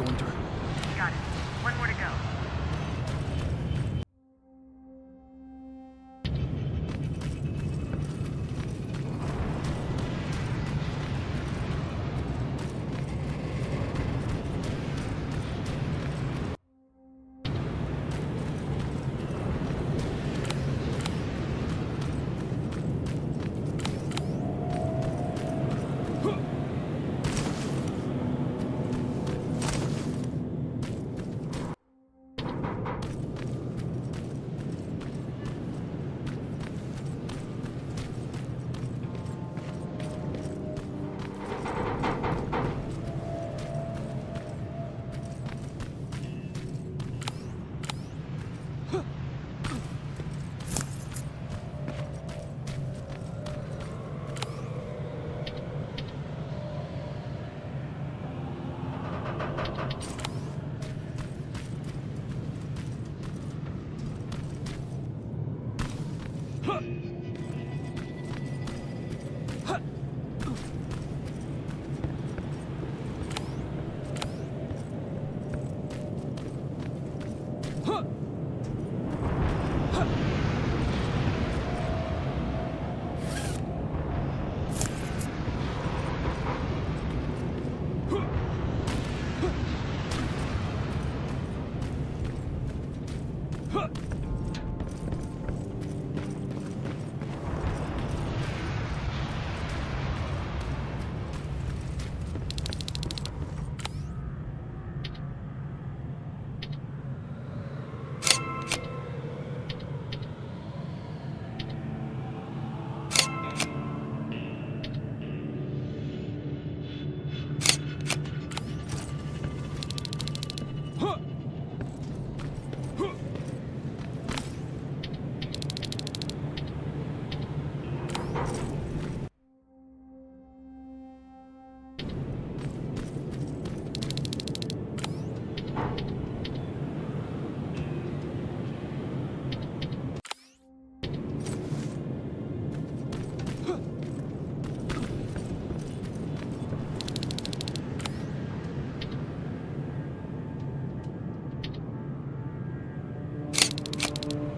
going through. Got it. One more to go.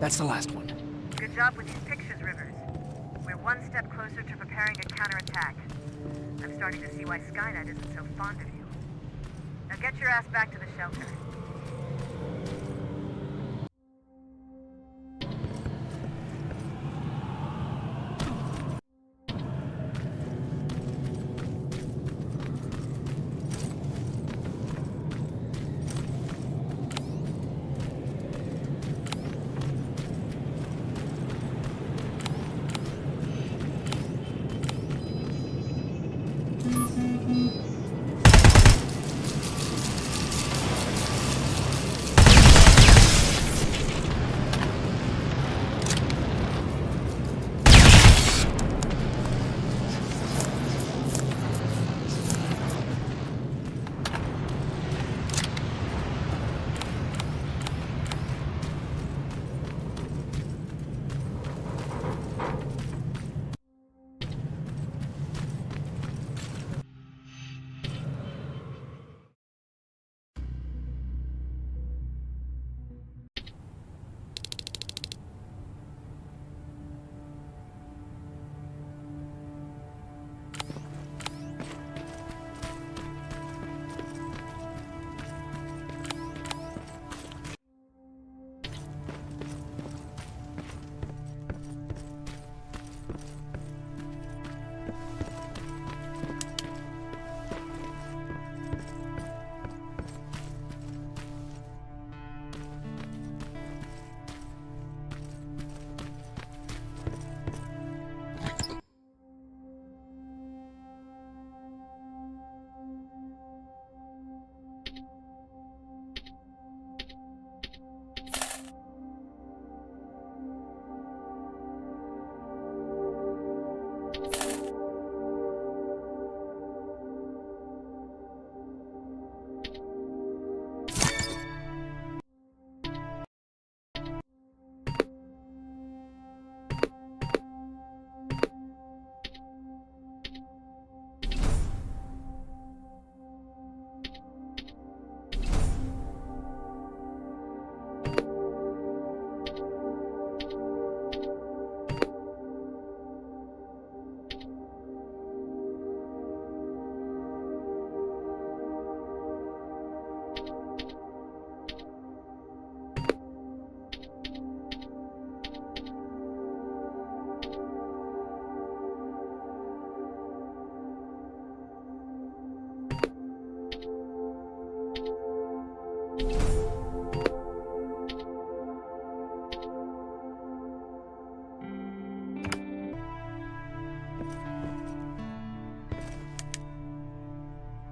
That's the last one. Good job with these pictures, Rivers. We're one step closer to preparing a counterattack. I'm starting to see why Skynet isn't so fond of you. Now get your ass back to the shelter.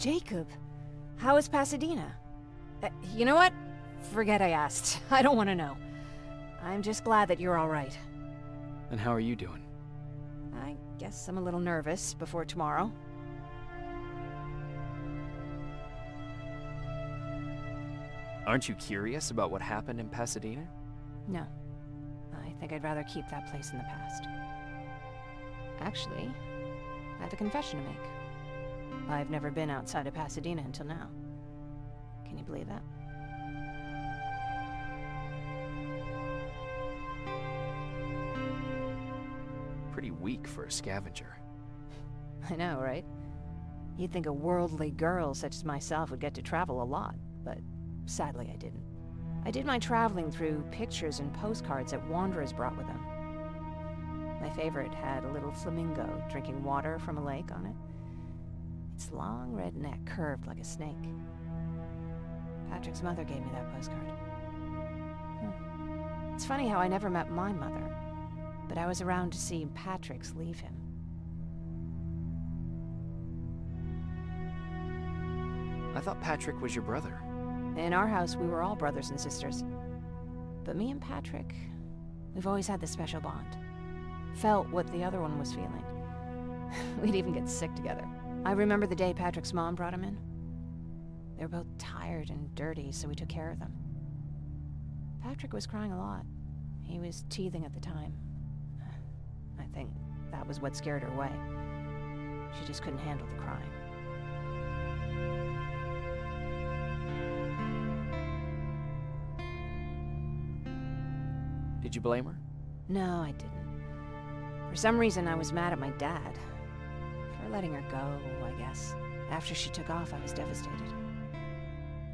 Jacob, how is Pasadena? You know what? Forget I asked. I don't want to know. I'm just glad that you're all right. And how are you doing? I guess I'm a little nervous before tomorrow. Aren't you curious about what happened in Pasadena? No. I think I'd rather keep that place in the past. Actually, I have a confession to make. I've never been outside of Pasadena until now. Can you believe that? Pretty weak for a scavenger. I know, right? You'd think a worldly girl such as myself would get to travel a lot, but sadly I didn't. I did my traveling through pictures and postcards that wanderers brought with them. My favorite had a little flamingo drinking water from a lake on it. Its long red neck curved like a snake. Patrick's mother gave me that postcard. It's funny how I never met my mother, but I was around to see Patrick's leave him. I thought Patrick was your brother. In our house, we were all brothers and sisters. But me and Patrick, we've always had this special bond. Felt what the other one was feeling. We'd even get sick together. I remember the day Patrick's mom brought him in. They were both tired and dirty, so we took care of them. Patrick was crying a lot. He was teething at the time. I think that was what scared her away. She just couldn't handle the crying. Did you blame her? No, I didn't. For some reason, I was mad at my dad. For letting her go, I guess. After she took off, I was devastated.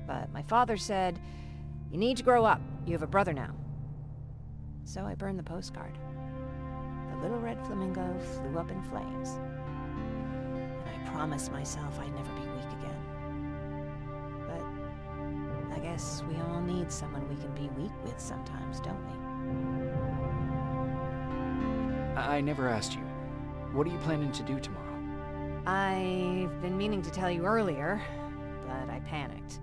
But my father said, "You need to grow up. You have a brother now." So I burned the postcard. The little red flamingo flew up in flames. And I promised myself I'd never be weak again. But I guess we all need someone we can be weak with sometimes, don't we? I never asked you. What are you planning to do tomorrow? I've been meaning to tell you earlier, but I panicked.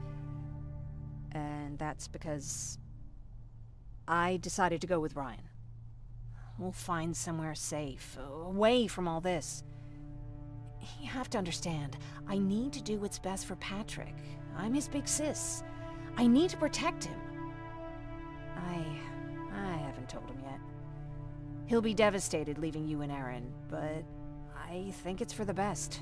And that's because I decided to go with Ryan. We'll find somewhere safe, away from all this. You have to understand, I need to do what's best for Patrick. I'm his big sis. I need to protect him. I haven't told him yet. He'll be devastated leaving you and Aaron, but I think it's for the best.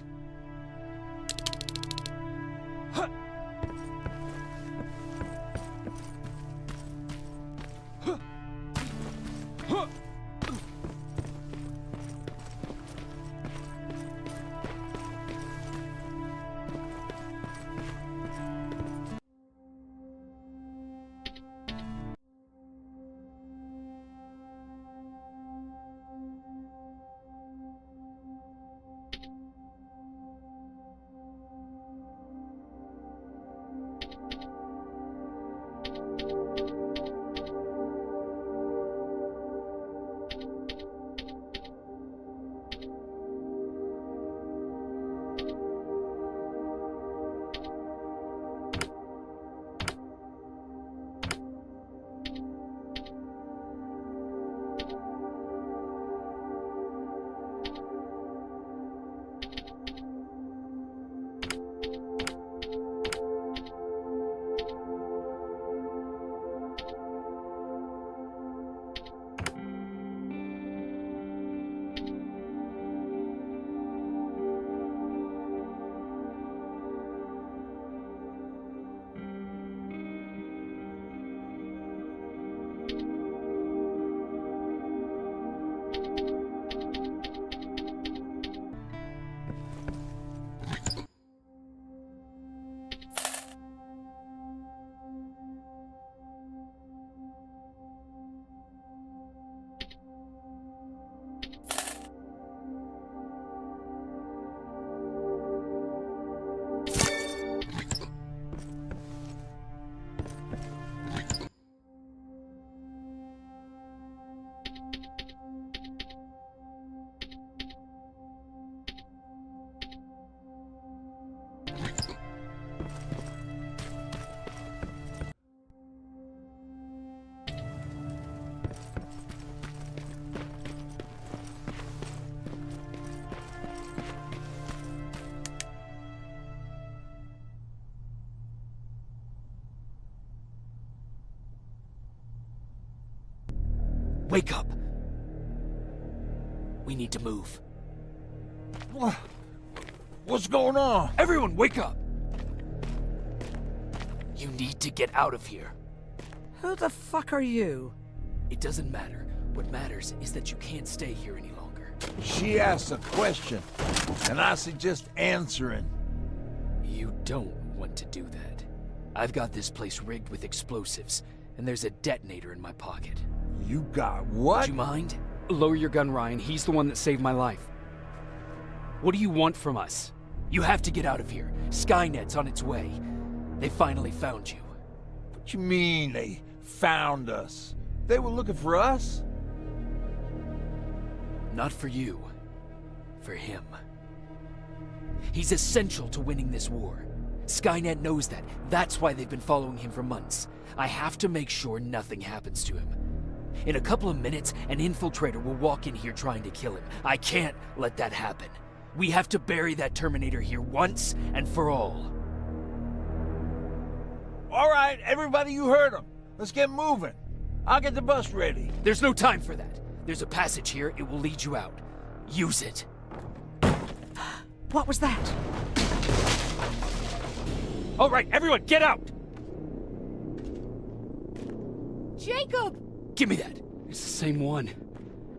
wake up! We need to move. What's going on? Everyone, wake up! You need to get out of here. Who the fuck are you? It doesn't matter. What matters is that you can't stay here any longer. She asked a question, and I suggest answering. You don't want to do that. I've got this place rigged with explosives, and there's a detonator in my pocket. You got what? Would you mind? Lower your gun, Ryan. He's the one that saved my life. What do you want from us? You have to get out of here. Skynet's on its way. They finally found you. What you mean they found us? They were looking for us? Not for you. For him. He's essential to winning this war. Skynet knows that. That's why they've been following him for months. I have to make sure nothing happens to him. In a couple of minutes, an infiltrator will walk in here trying to kill him. I can't let that happen. We have to bury that Terminator here once and for all. All right, everybody, you heard him. Let's get moving. I'll get the bus ready. There's no time for that. There's a passage here. It will lead you out. Use it. What was that? All right, everyone, get out! Jacob! Give me that. It's the same one.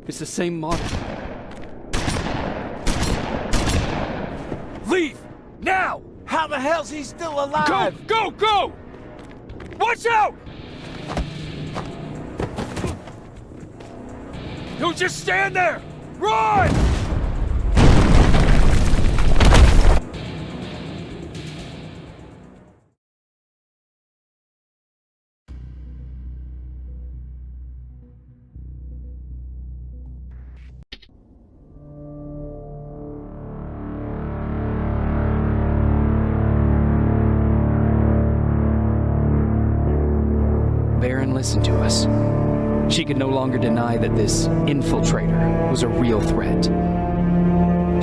It's the same model. Leave! Now! How the hell's he still alive? Go! Go! Go! Watch out! Don't just stand there! Run! Baron listened to us. She could no longer deny that this infiltrator was a real threat.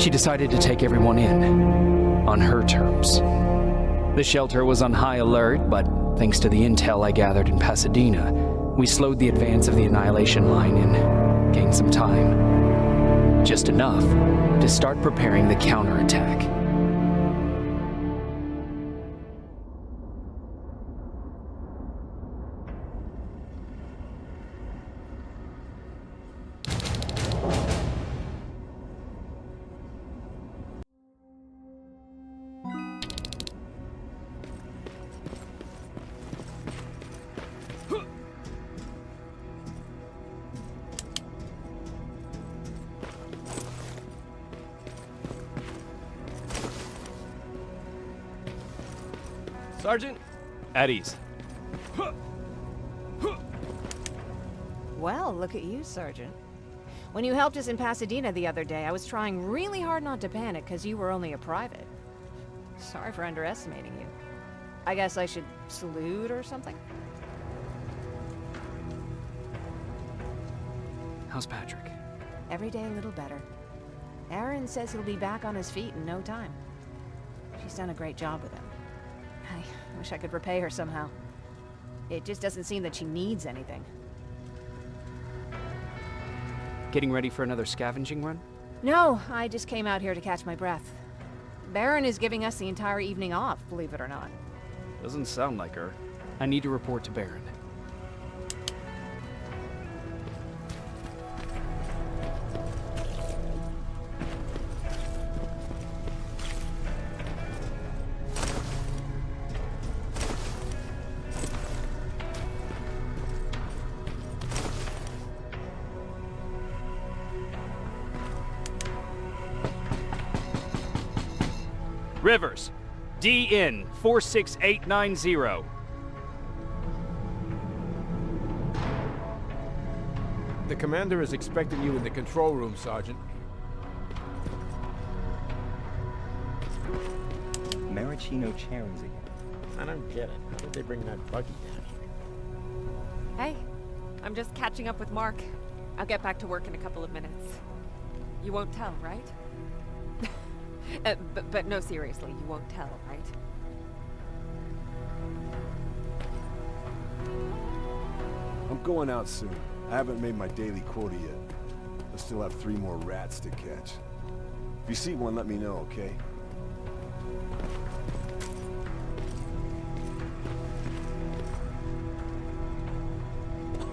She decided to take everyone in, on her terms. The shelter was on high alert, but thanks to the intel I gathered in Pasadena, we slowed the advance of the Annihilation Line and gained some time. Just enough to start preparing the counterattack. Sergeant? At ease. Well, look at you, Sergeant. When you helped us in Pasadena the other day, I was trying really hard not to panic because you were only a private. Sorry for underestimating you. I guess I should salute or something? How's Patrick? Every day a little better. Aaron says he'll be back on his feet in no time. She's done a great job with him. I wish I could repay her somehow. It just doesn't seem that she needs anything. Getting ready for another scavenging run? No, I just came out here to catch my breath. Baron is giving us the entire evening off, believe it or not. Doesn't sound like her. I need to report to Baron. Rivers, DN 46890. The commander is expecting you in the control room, Sergeant. Maraschino cherries again. I don't get it. How did they bring that buggy down here? Hey, I'm just catching up with Mark. I'll get back to work in a couple of minutes. You won't tell, right? But no, seriously, you won't tell, right? I'm going out soon. I haven't made my daily quota yet. I still have 3 more rats to catch. If you see one, let me know, okay?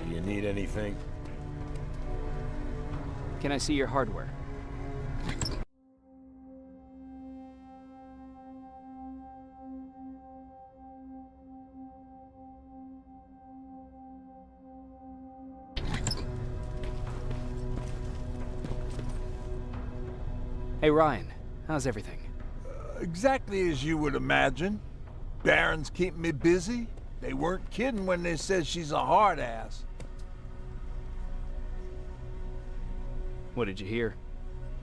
Do you need anything? Can I see your hardware? Hey Ryan, how's everything? Exactly as you would imagine. Baron's keeping me busy. They weren't kidding when they said she's a hard ass. What did you hear?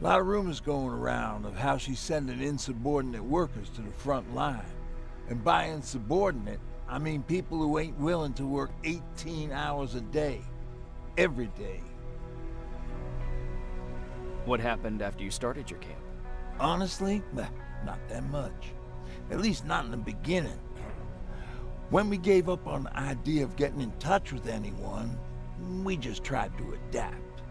A lot of rumors going around of how she's sending insubordinate workers to the front line. And by insubordinate, I mean people who ain't willing to work 18 hours a day. Every day. What happened after you started your camp? Honestly, not that much. At least not in the beginning. When we gave up on the idea of getting in touch with anyone, we just tried to adapt.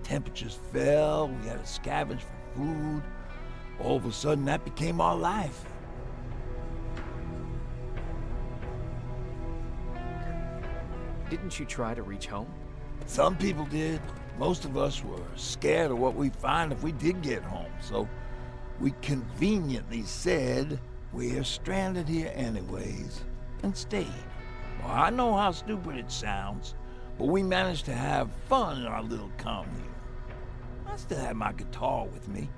Temperatures fell, we had to scavenge for food. All of a sudden, that became our life. Didn't you try to reach home? Some people did. Most of us were scared of what we'd find if we did get home, so we conveniently said we're stranded here anyways, and stayed. Well, I know how stupid it sounds, but we managed to have fun in our little commune. I still had my guitar with me.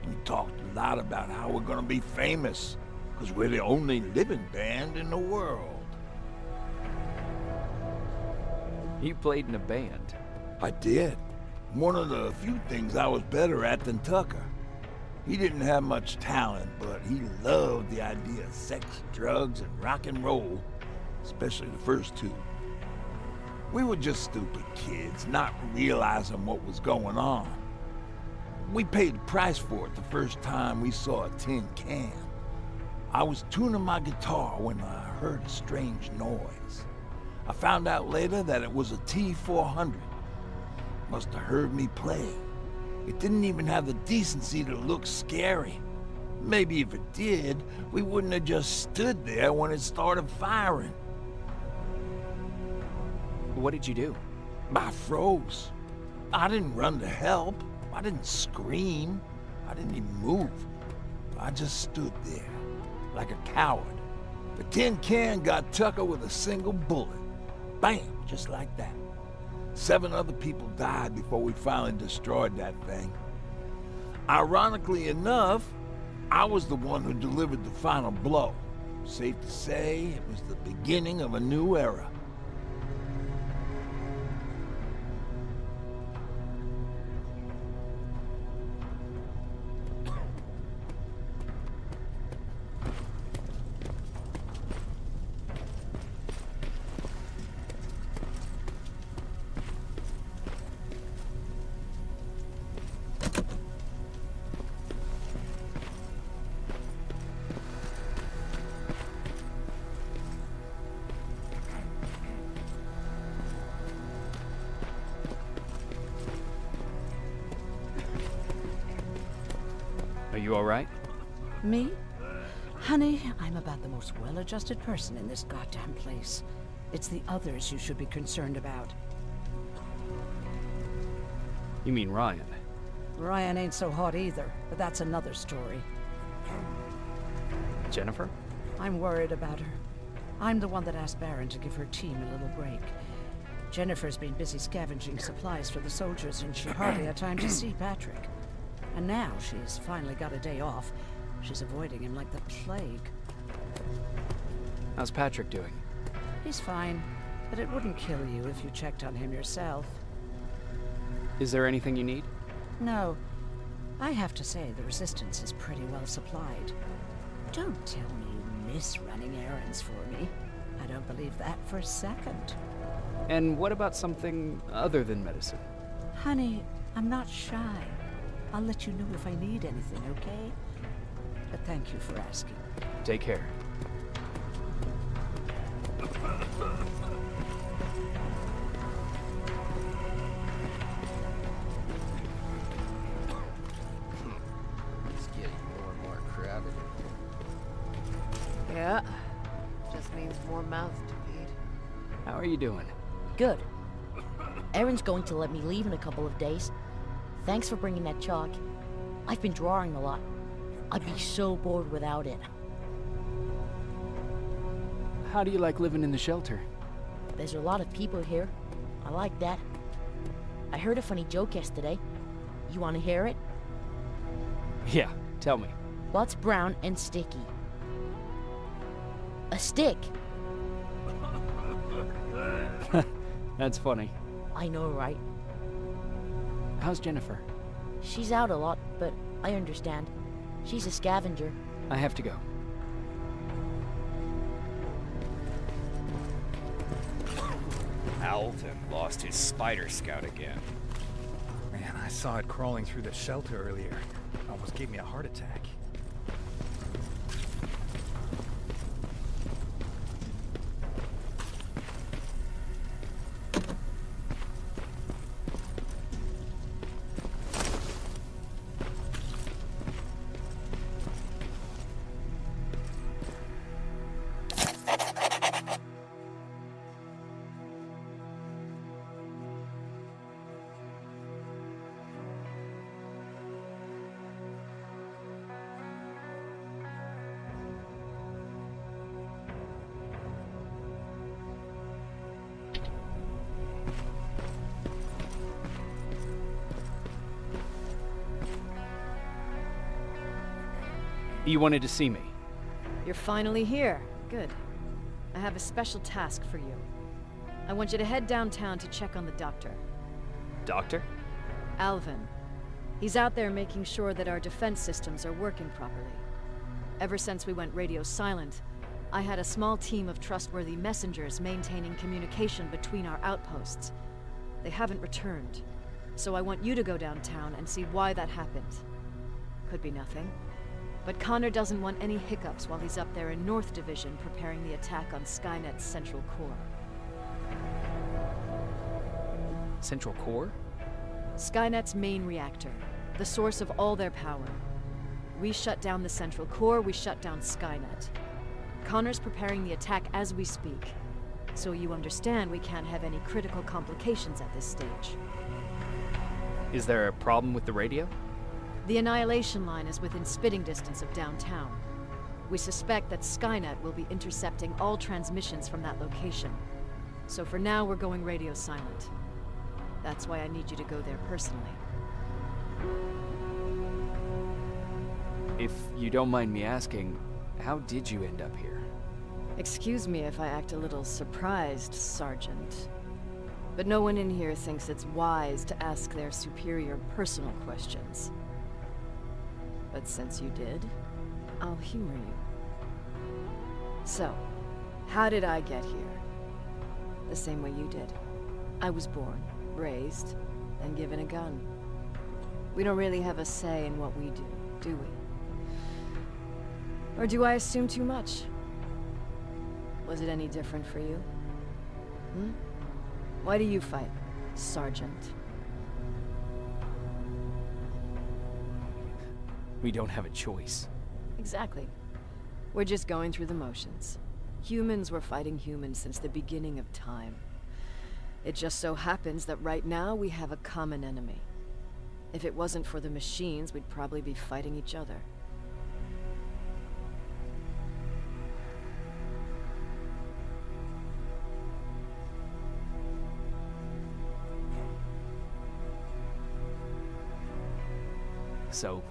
We talked a lot about how we're gonna be famous, because we're the only living band in the world. You played in a band. I did. One of the few things I was better at than Tucker. He didn't have much talent, but he loved the idea of sex, drugs, and rock and roll, especially the first 2. We were just stupid kids, not realizing what was going on. We paid the price for it the first time we saw a tin can. I was tuning my guitar when I heard a strange noise. I found out later that it was a T-400. Must have heard me play. It didn't even have the decency to look scary. Maybe if it did, we wouldn't have just stood there when it started firing. What did you do? I froze. I didn't run to help. I didn't scream. I didn't even move. I just stood there, like a coward. The tin can got Tucker with a single bullet. Bam, just like that. 7 other people died before we finally destroyed that thing. Ironically enough, I was the one who delivered the final blow. Safe to say, it was the beginning of a new era. Are you all right? Me? Honey, I'm about the most well-adjusted person in this goddamn place. It's the others you should be concerned about. You mean Ryan? Ryan ain't so hot either, but that's another story. Jennifer? I'm worried about her. I'm the one that asked Baron to give her team a little break. Jennifer's been busy scavenging supplies for the soldiers, and she hardly had time to see Patrick. And now she's finally got a day off. She's avoiding him like the plague. How's Patrick doing? He's fine, but it wouldn't kill you if you checked on him yourself. Is there anything you need? No. I have to say the Resistance is pretty well supplied. Don't tell me you miss running errands for me. I don't believe that for a second. And what about something other than medicine? Honey, I'm not shy. I'll let you know if I need anything, okay? But thank you for asking. Take care. mouths to feed. How are you doing? Good. Erin's going to let me leave in a couple of days. Thanks for bringing that chalk. I've been drawing a lot. I'd be so bored without it. How do you like living in the shelter? There's a lot of people here. I like that. I heard a funny joke yesterday. You want to hear it? Yeah, tell me. What's brown and sticky? A stick. That's funny. I know, right? How's Jennifer? She's out a lot, but I understand. She's a scavenger. I have to go. Alvin lost his spider scout again. Man, I saw it crawling through the shelter earlier. Almost gave me a heart attack. You wanted to see me? You're finally here. Good. I have a special task for you. I want you to head downtown to check on the doctor. Doctor? Alvin. He's out there making sure that our defense systems are working properly. Ever since we went radio silent, I had a small team of trustworthy messengers maintaining communication between our outposts. They haven't returned, so I want you to go downtown and see why that happened. Could be nothing. But Connor doesn't want any hiccups while he's up there in North Division preparing the attack on Skynet's Central Core. Central Core? Skynet's main reactor, the source of all their power. We shut down the Central Core, we shut down Skynet. Connor's preparing the attack as we speak, so you understand we can't have any critical complications at this stage. Is there a problem with the radio? The Annihilation Line is within spitting distance of downtown. We suspect that Skynet will be intercepting all transmissions from that location. So for now, we're going radio silent. That's why I need you to go there personally. If you don't mind me asking, how did you end up here? Excuse me if I act a little surprised, Sergeant. But no one in here thinks it's wise to ask their superior personal questions. But since you did, I'll humor you. So, how did I get here? The same way you did. I was born, raised, and given a gun. We don't really have a say in what we do we? Or do I assume too much? Was it any different for you? Why do you fight, Sergeant? We don't have a choice. Exactly. We're just going through the motions. Humans were fighting humans since the beginning of time. It just so happens that right now we have a common enemy. If it wasn't for the machines, we'd probably be fighting each other. So,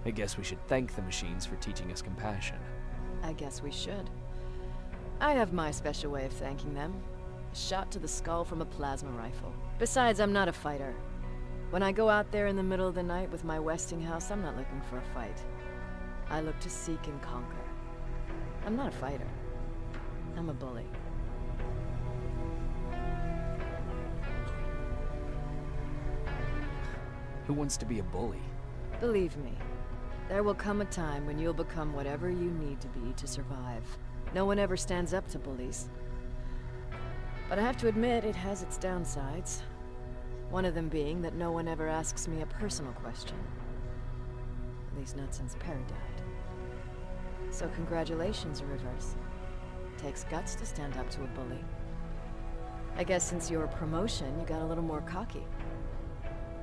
I guess we should thank the machines for teaching us compassion. I guess we should. I have my special way of thanking them. A shot to the skull from a plasma rifle. Besides, I'm not a fighter. When I go out there in the middle of the night with my Westinghouse, I'm not looking for a fight. I look to seek and conquer. I'm not a fighter. I'm a bully. Who wants to be a bully? Believe me, there will come a time when you'll become whatever you need to be to survive. No one ever stands up to bullies. But I have to admit, it has its downsides. One of them being that no one ever asks me a personal question. At least not since Perry died. So congratulations, Rivers. takes guts to stand up to a bully. I guess since your promotion, you got a little more cocky.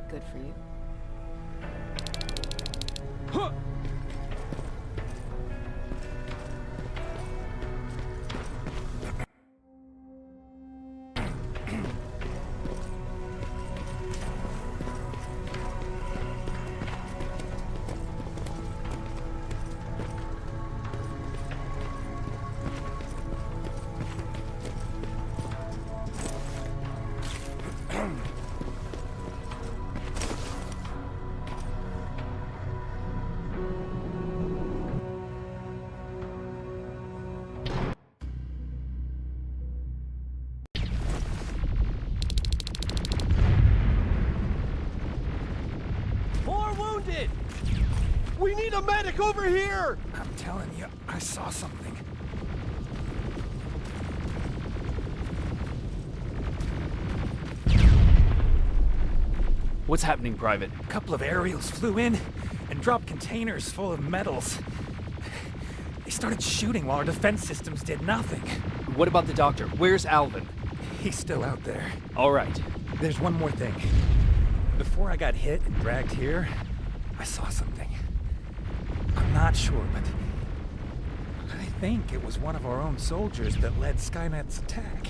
Good for you. Huh. We need a medic over here! I'm telling you, I saw something. What's happening, Private? A couple of aerials flew in and dropped containers full of metals. They started shooting while our defense systems did nothing. What about the doctor? Where's Alvin? He's still out there. All right. There's one more thing. Before I got hit and dragged here, I saw something. I'm not sure, but I think it was one of our own soldiers that led Skynet's attack.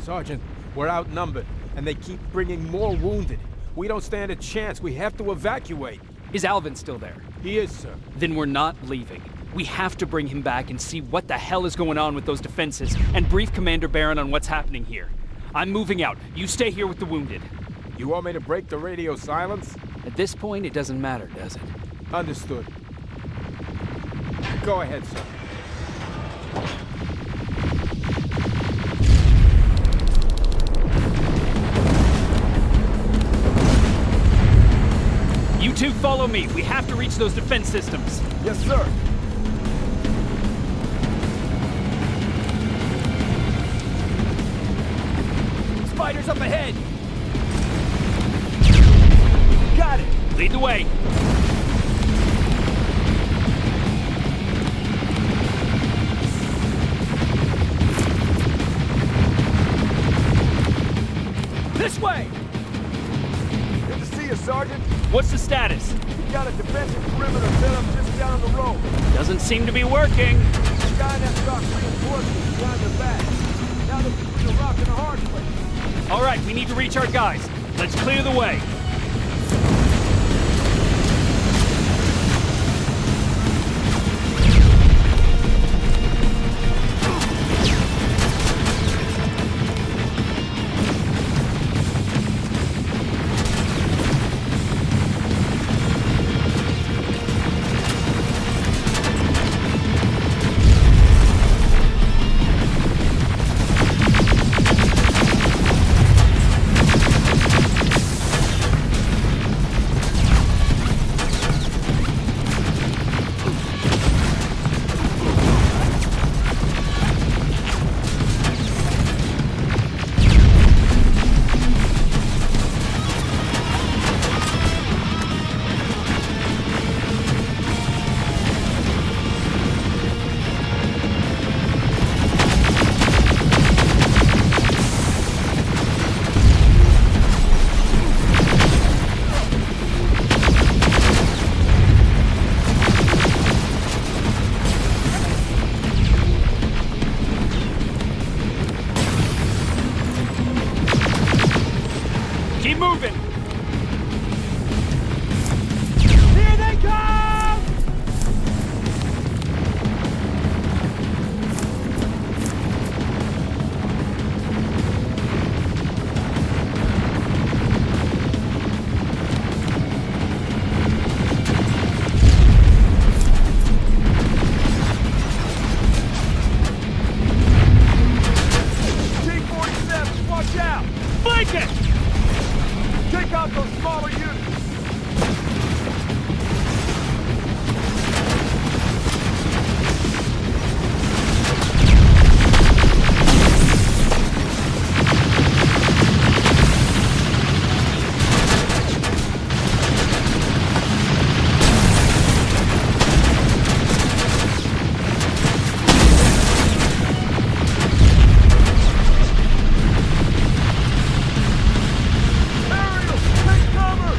Sergeant, we're outnumbered, and they keep bringing more wounded. We don't stand a chance. We have to evacuate. Is Alvin still there? He is, sir. Then we're not leaving. We have to bring him back and see what the hell is going on with those defenses and brief Commander Barron on what's happening here. I'm moving out. You stay here with the wounded. You want me to break the radio silence? At this point, it doesn't matter, does it? Understood. Go ahead, sir. You two follow me. We have to reach those defense systems. Yes, sir. Spiders up ahead. Got it. Lead the way. This way. Good to see you, Sergeant. What's the status? We got a defensive perimeter set up just down the road. Doesn't seem to be working. Skynet got reinforcements behind their back. Now they're between a rock and a hard place. All right, we need to reach our guys. Let's clear the way. moving! Here they come! T-47, watch out! Flank it! Take out those smaller units! Aerial, take cover!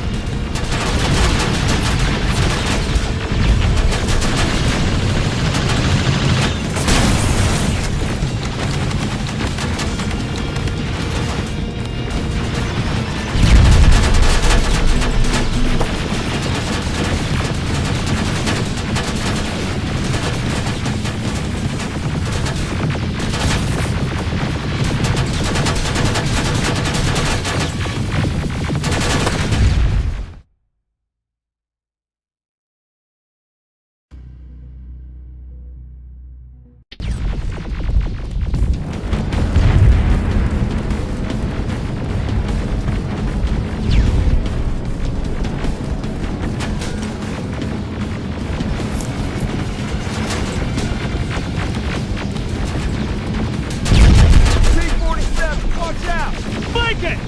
T-47, watch out! Flank it!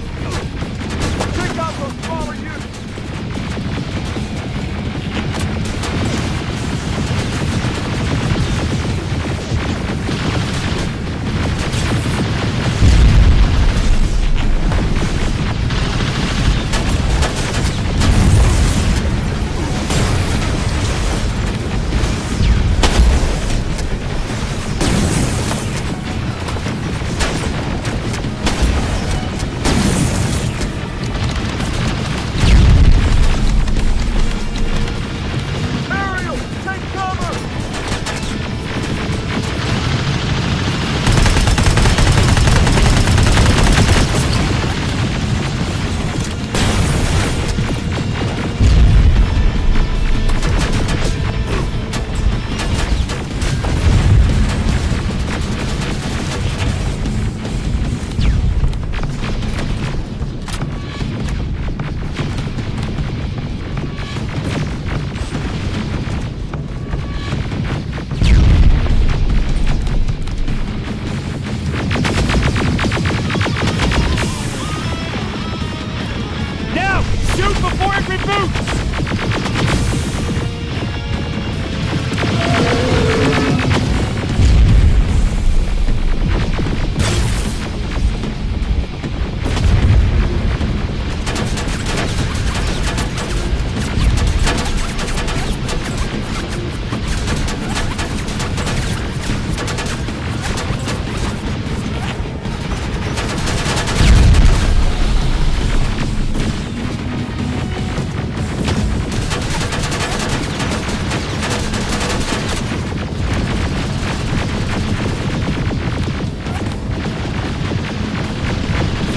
Take out those smaller units! Aerial, take cover! Now! Shoot before it reboots!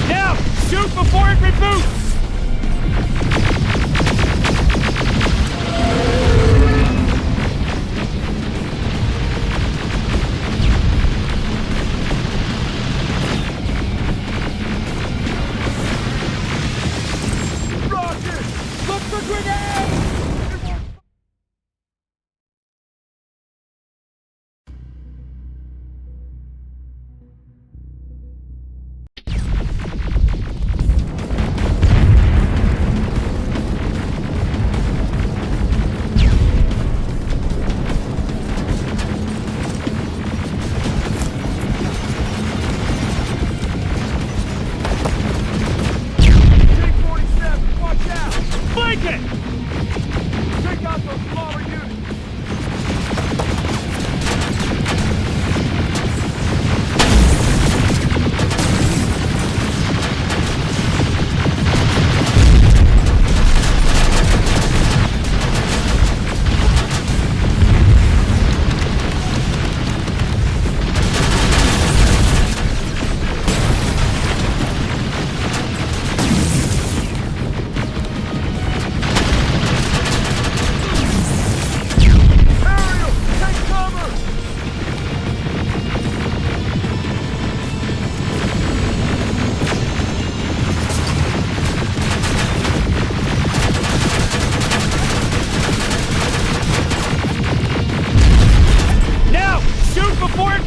Now! Shoot before it reboots! Rocket! Look for grenades!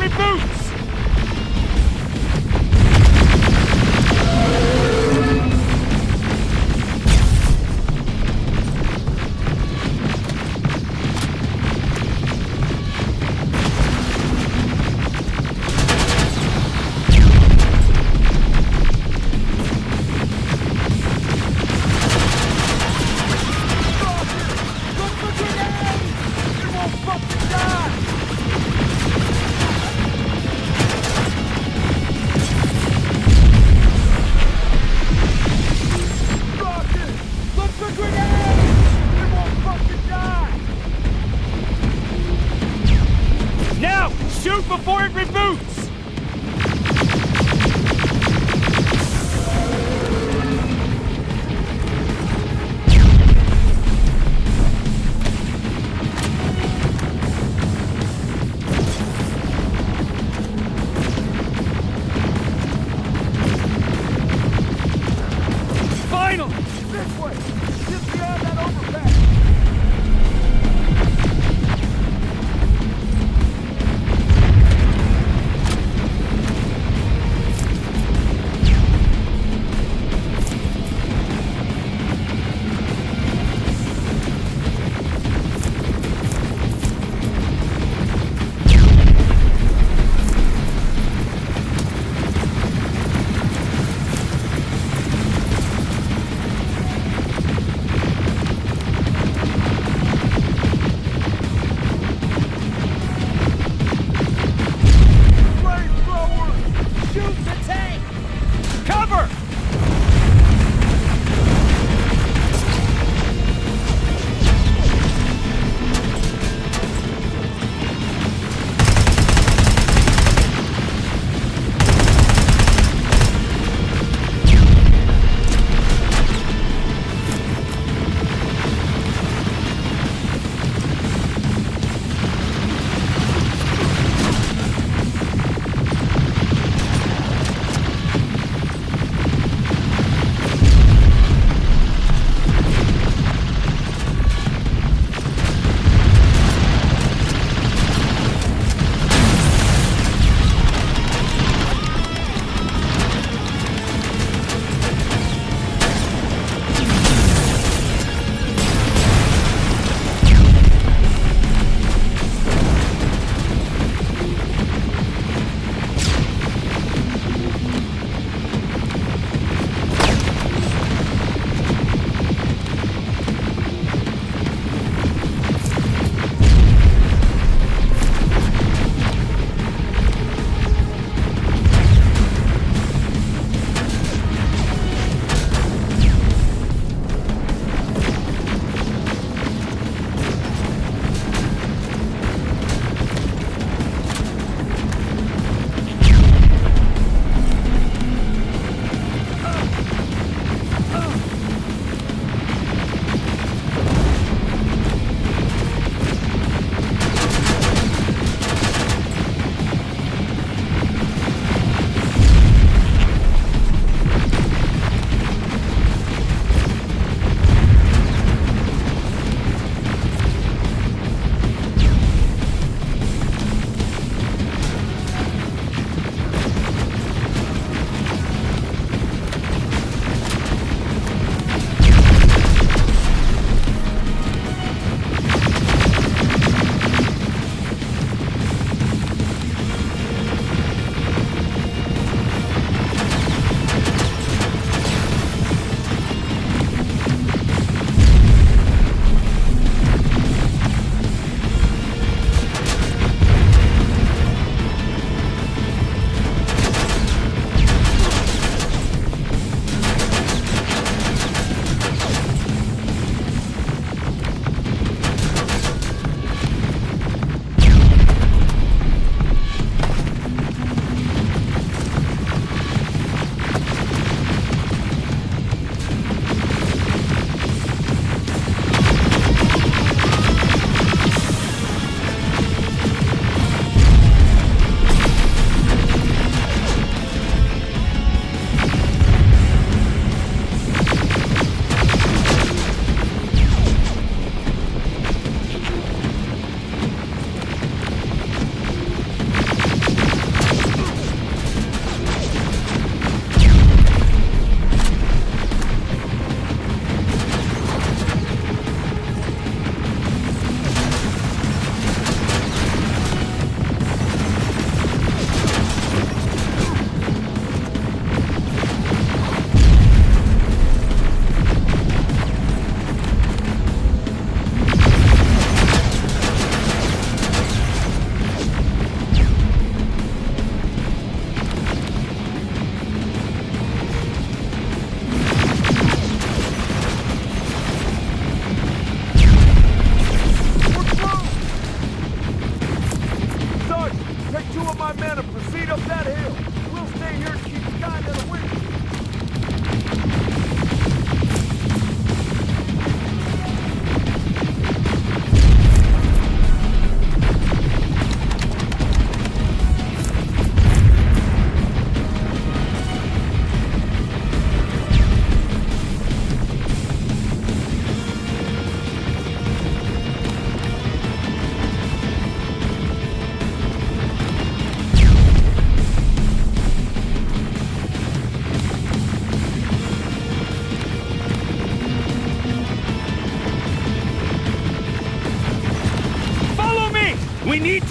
me boots!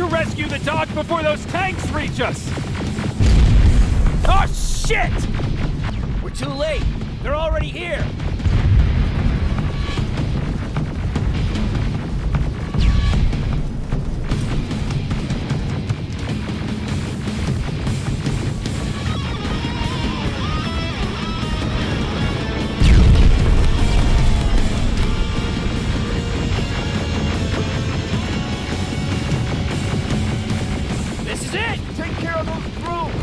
to rescue the dog before those tanks reach us! Oh, shit! We're too late. They're already here. This is it! Take care of those brooms!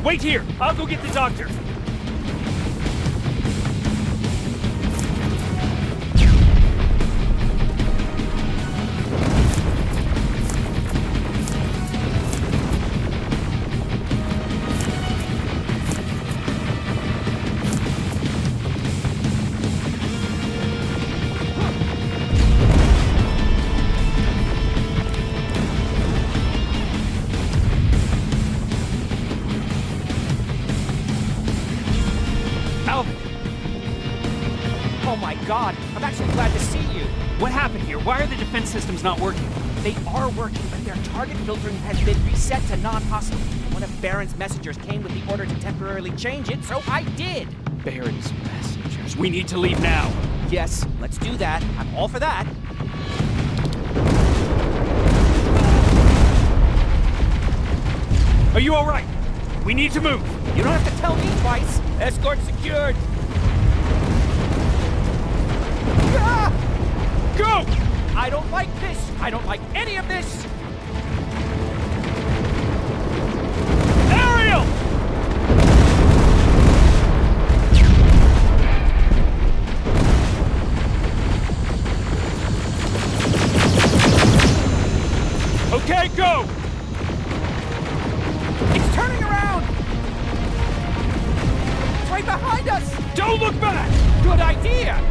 Wait here! I'll go get the doctor! God, I'm actually glad to see you. What happened here? Why are the defense systems not working? They are working, but their target filtering has been reset to non-hostile. One of Baron's messengers came with the order to temporarily change it, so I did. Baron's messengers. We need to leave now. Yes, let's do that. I'm all for that. Are you all right? We need to move. You don't have to tell me twice. Escort secured. Go! I don't like this! I don't like any of this! Ariel! Okay, go! It's turning around! It's right behind us! Don't look back! Good idea!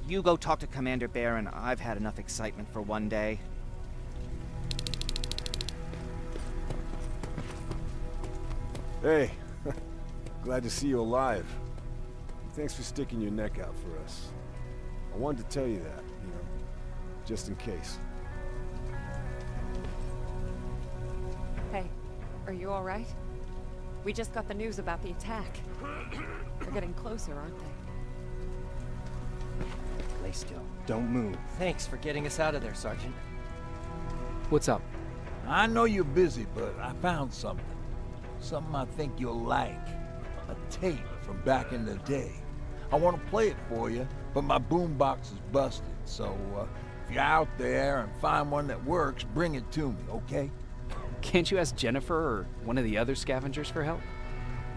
You go talk to Commander Baron. I've had enough excitement for one day. Hey, glad to see you alive. Thanks for sticking your neck out for us. I wanted to tell you that, just in case. Hey, are you all right? We just got the news about the attack. They're getting closer, aren't they? Lay still. Don't move. Thanks for getting us out of there, Sergeant. What's up? I know you're busy, but I found something. Something I think you'll like. A tape from back in the day. I want to play it for you, but my boombox is busted, so if you're out there and find one that works, bring it to me, okay? Can't you ask Jennifer or one of the other scavengers for help?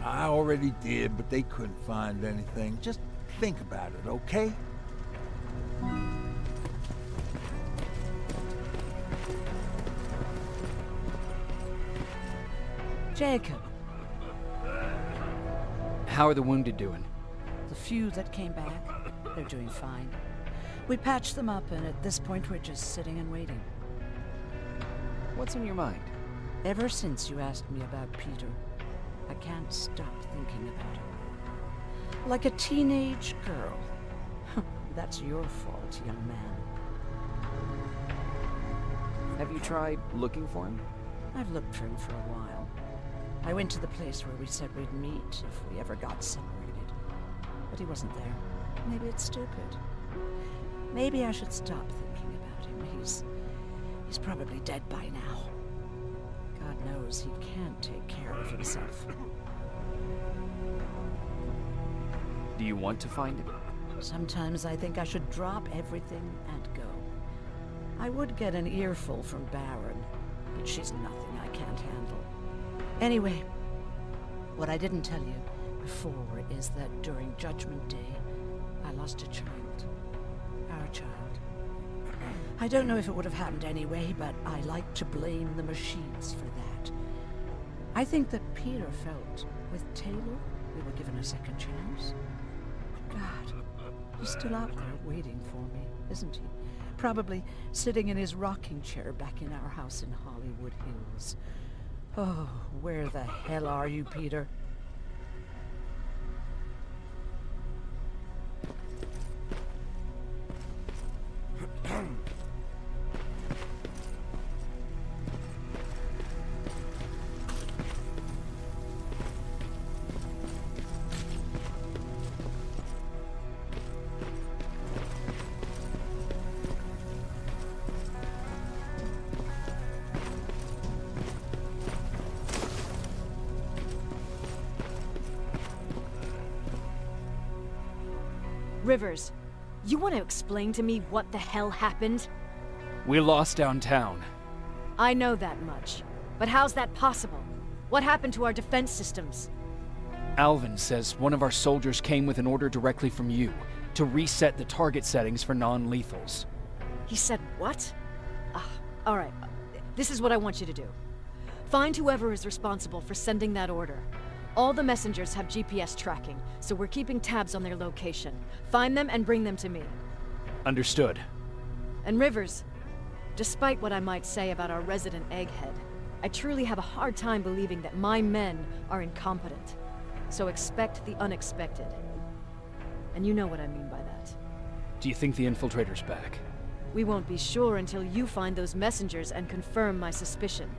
I already did, but they couldn't find anything. Just think about it, okay? Jacob. How are the wounded doing? The few that came back, they're doing fine. We patched them up, and at this point we're just sitting and waiting. What's on your mind? Ever since you asked me about Peter, I can't stop thinking about him. Like a teenage girl. That's your fault, young man. Have you tried looking for him? I've looked for him for a while. I went to the place where we said we'd meet if we ever got separated. But he wasn't there. Maybe it's stupid. Maybe I should stop thinking about him. He's probably dead by now. God knows he can't take care of himself. Do you want to find him? Sometimes I think I should drop everything and go. I would get an earful from Baron, but she's nothing I can't handle. Anyway, what I didn't tell you before is that during Judgment Day, I lost a child. Our child. I don't know if it would have happened anyway, but I like to blame the machines for that. I think that Peter felt with Taylor we were given a second chance. God, he's still out there waiting for me, isn't he? Probably sitting in his rocking chair back in our house in Hollywood Hills. Oh, where the hell are you, Peter? Rivers, you want to explain to me what the hell happened? We lost downtown. I know that much. But how's that possible? What happened to our defense systems? Alvin says one of our soldiers came with an order directly from you to reset the target settings for non-lethals. He said what? All right. This is what I want you to do. Find whoever is responsible for sending that order. All the messengers have GPS tracking, so we're keeping tabs on their location. Find them and bring them to me. Understood. And Rivers, despite what I might say about our resident egghead, I truly have a hard time believing that my men are incompetent. So expect the unexpected. And you know what I mean by that. Do you think the infiltrator's back? We won't be sure until you find those messengers and confirm my suspicion.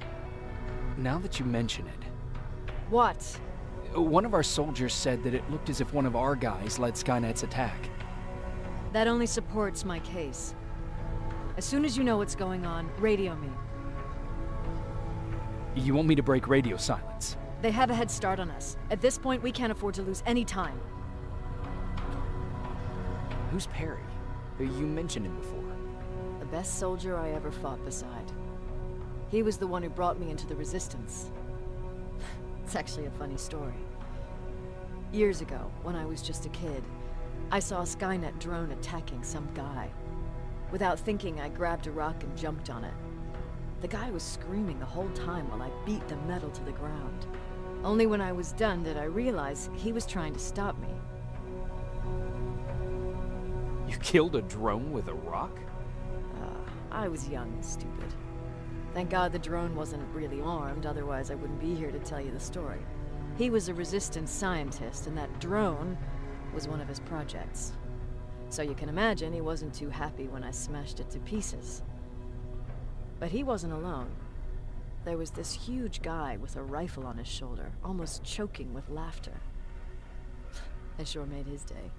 Now that you mention it... What? One of our soldiers said that it looked as if one of our guys led Skynet's attack. That only supports my case. As soon as you know what's going on, radio me. You want me to break radio silence? They have a head start on us. At this point, we can't afford to lose any time. Who's Perry? You mentioned him before. The best soldier I ever fought beside. He was the one who brought me into the Resistance. It's actually a funny story. Years ago, when I was just a kid, I saw a Skynet drone attacking some guy. Without thinking, I grabbed a rock and jumped on it. The guy was screaming the whole time while I beat the metal to the ground. Only when I was done did I realize he was trying to stop me. You killed a drone with a rock? I was young and stupid. Thank God the drone wasn't really armed, otherwise I wouldn't be here to tell you the story. He was a Resistance scientist, and that drone was one of his projects. So you can imagine he wasn't too happy when I smashed it to pieces. But he wasn't alone. There was this huge guy with a rifle on his shoulder, almost choking with laughter. I sure made his day.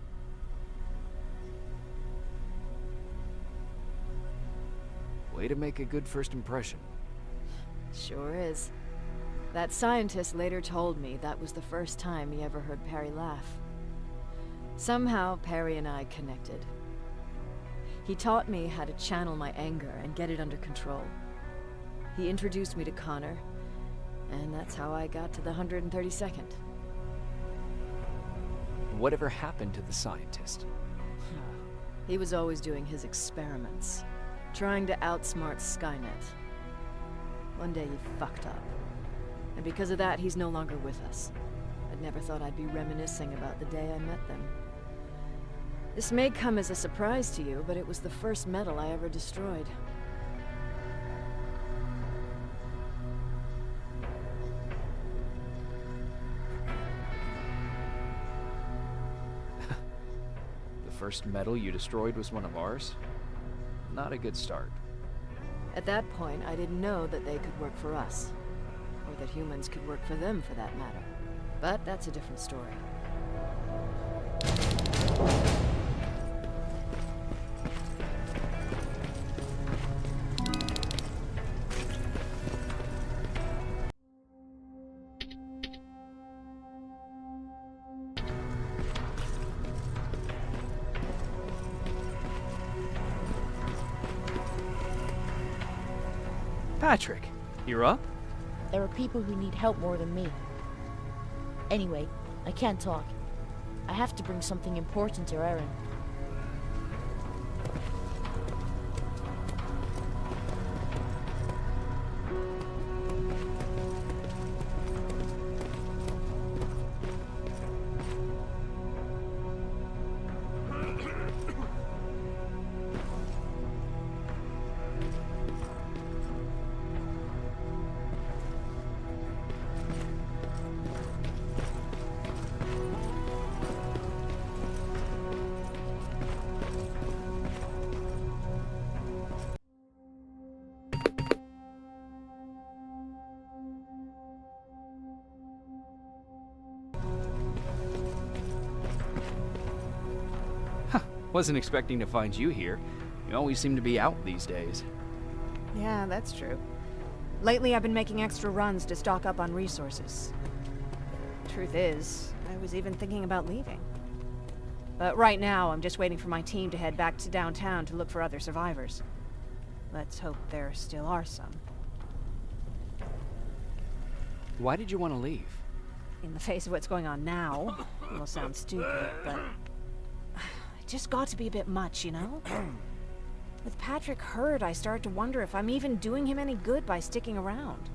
Way to make a good first impression. Sure is. That scientist later told me that was the first time he ever heard Perry laugh. Somehow, Perry and I connected. He taught me how to channel my anger and get it under control. He introduced me to Connor, and that's how I got to the 132nd. Whatever happened to the scientist? He was always doing his experiments, trying to outsmart Skynet. One day he fucked up, and because of that, he's no longer with us. I'd never thought I'd be reminiscing about the day I met them. This may come as a surprise to you, but it was the first metal I ever destroyed. first metal you destroyed was one of ours? Not a good start. At that point, I didn't know that they could work for us. Or that humans could work for them, for that matter. But that's a different story. Patrick, you're up? There are people who need help more than me. Anyway, I can't talk. I have to bring something important to Erin. Wasn't expecting to find you here. You always seem to be out these days. Yeah, that's true. Lately, I've been making extra runs to stock up on resources. Truth is, I was even thinking about leaving. But right now, I'm just waiting for my team to head back to downtown to look for other survivors. Let's hope there still are some. Why did you want to leave? In the face of what's going on now, it will sound stupid, but it just got to be a bit much, you know? With Patrick hurt, I started to wonder if I'm even doing him any good by sticking around.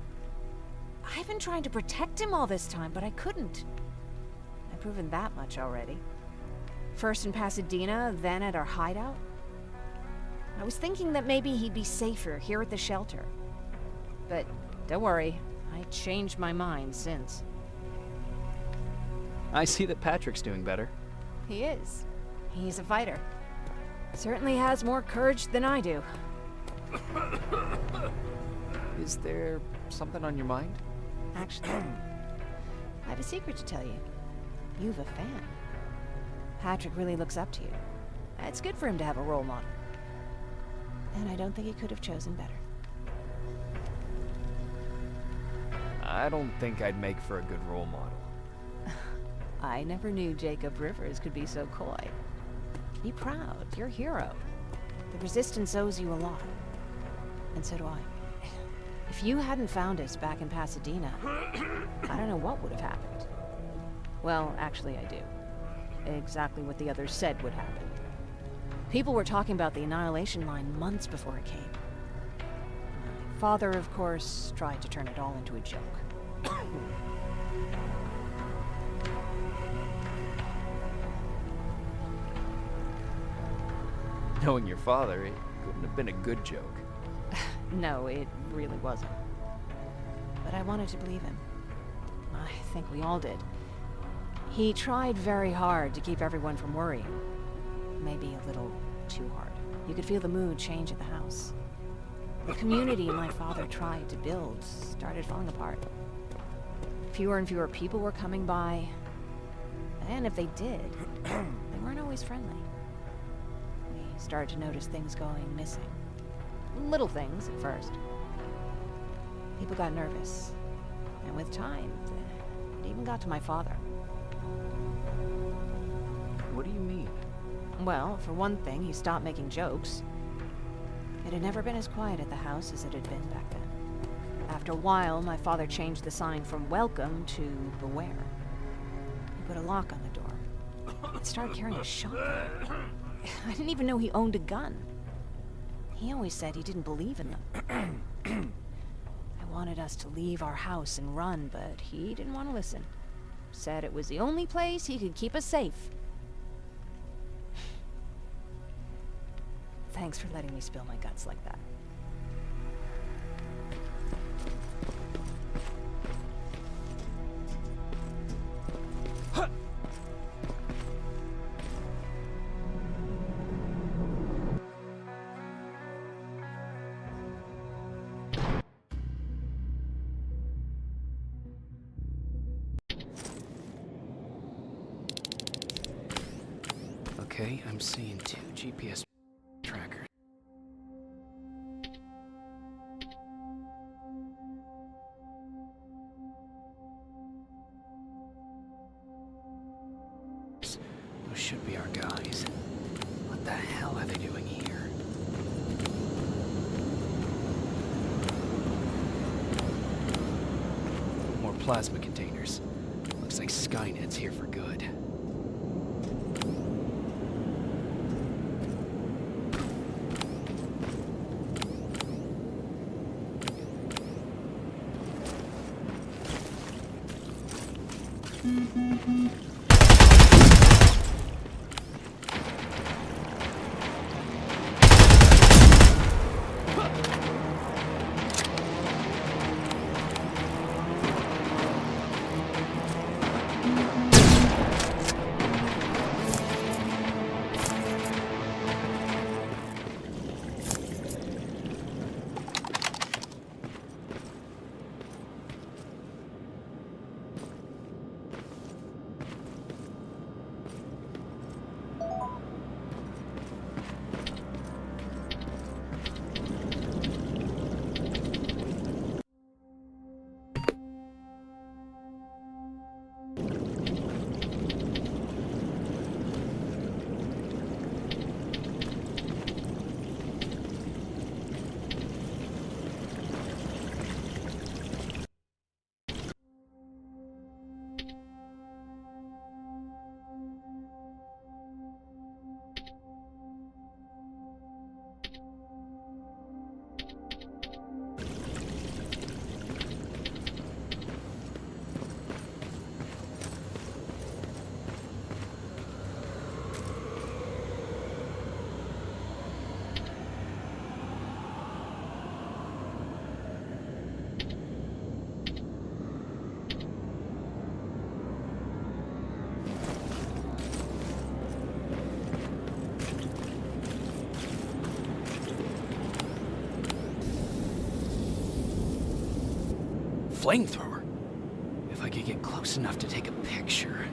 I've been trying to protect him all this time, but I couldn't. I've proven that much already. First in Pasadena, then at our hideout. I was thinking that maybe he'd be safer here at the shelter. But don't worry, I changed my mind since. I see that Patrick's doing better. He is. He's a fighter. Certainly has more courage than I do. Is there something on your mind? Actually, I have a secret to tell you. You've a fan. Patrick really looks up to you. It's good for him to have a role model. And I don't think he could have chosen better. I don't think I'd make for a good role model. I never knew Jacob Rivers could be so coy. Be proud, you're a hero. The Resistance owes you a lot. And so do I. If you hadn't found us back in Pasadena, I don't know what would have happened. Well, actually I do. Exactly what the others said would happen. People were talking about the Annihilation Line months before it came. My father, of course, tried to turn it all into a joke. Knowing your father, it couldn't have been a good joke. No, it really wasn't. But I wanted to believe him. I think we all did. He tried very hard to keep everyone from worrying. Maybe a little too hard. You could feel the mood change at the house. The community my father tried to build started falling apart. Fewer and fewer people were coming by. And if they did, they weren't always friendly. We started to notice things going missing. Little things at first. People got nervous. And with time, it even got to my father. What do you mean? Well, for one thing, he stopped making jokes. It had never been as quiet at the house as it had been back then. After a while, my father changed the sign from welcome to beware. He put a lock on the door. He started carrying a shotgun. I didn't even know he owned a gun. He always said he didn't believe in them. I wanted us to leave our house and run, but he didn't want to listen. Said it was the only place he could keep us safe. Thanks for letting me spill my guts like that. Okay, I'm seeing 2 GPS trackers. Those should be our guys. What the hell are they doing here? More plasma containers. Looks like Skynet's here for good. Flamethrower? If I could get close enough to take a picture.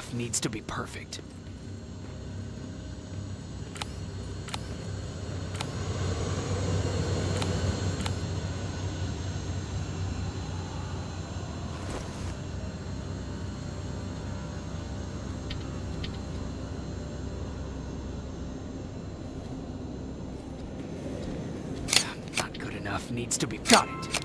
enough needs to be perfect. Not good enough needs to be... Got it!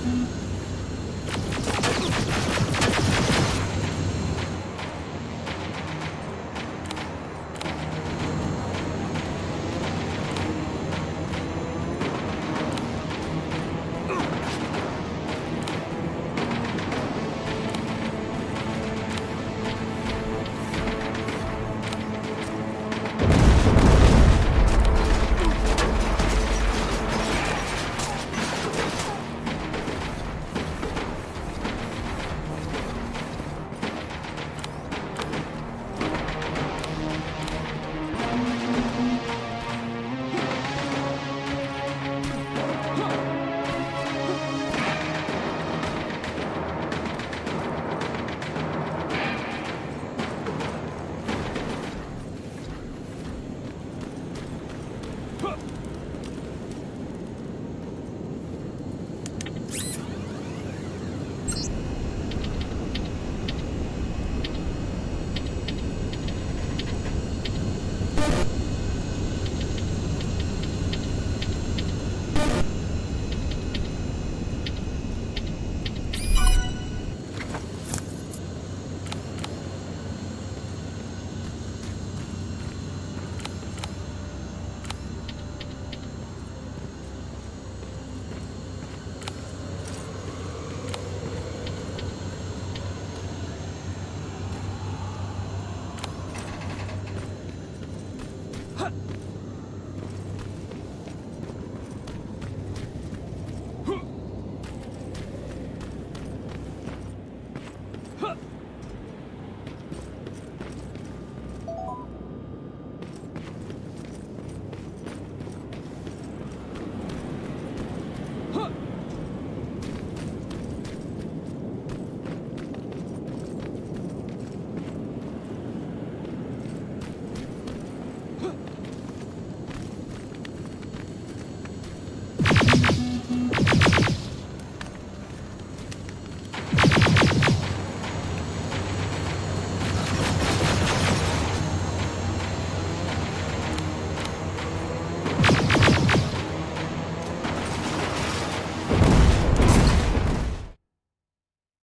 Bye.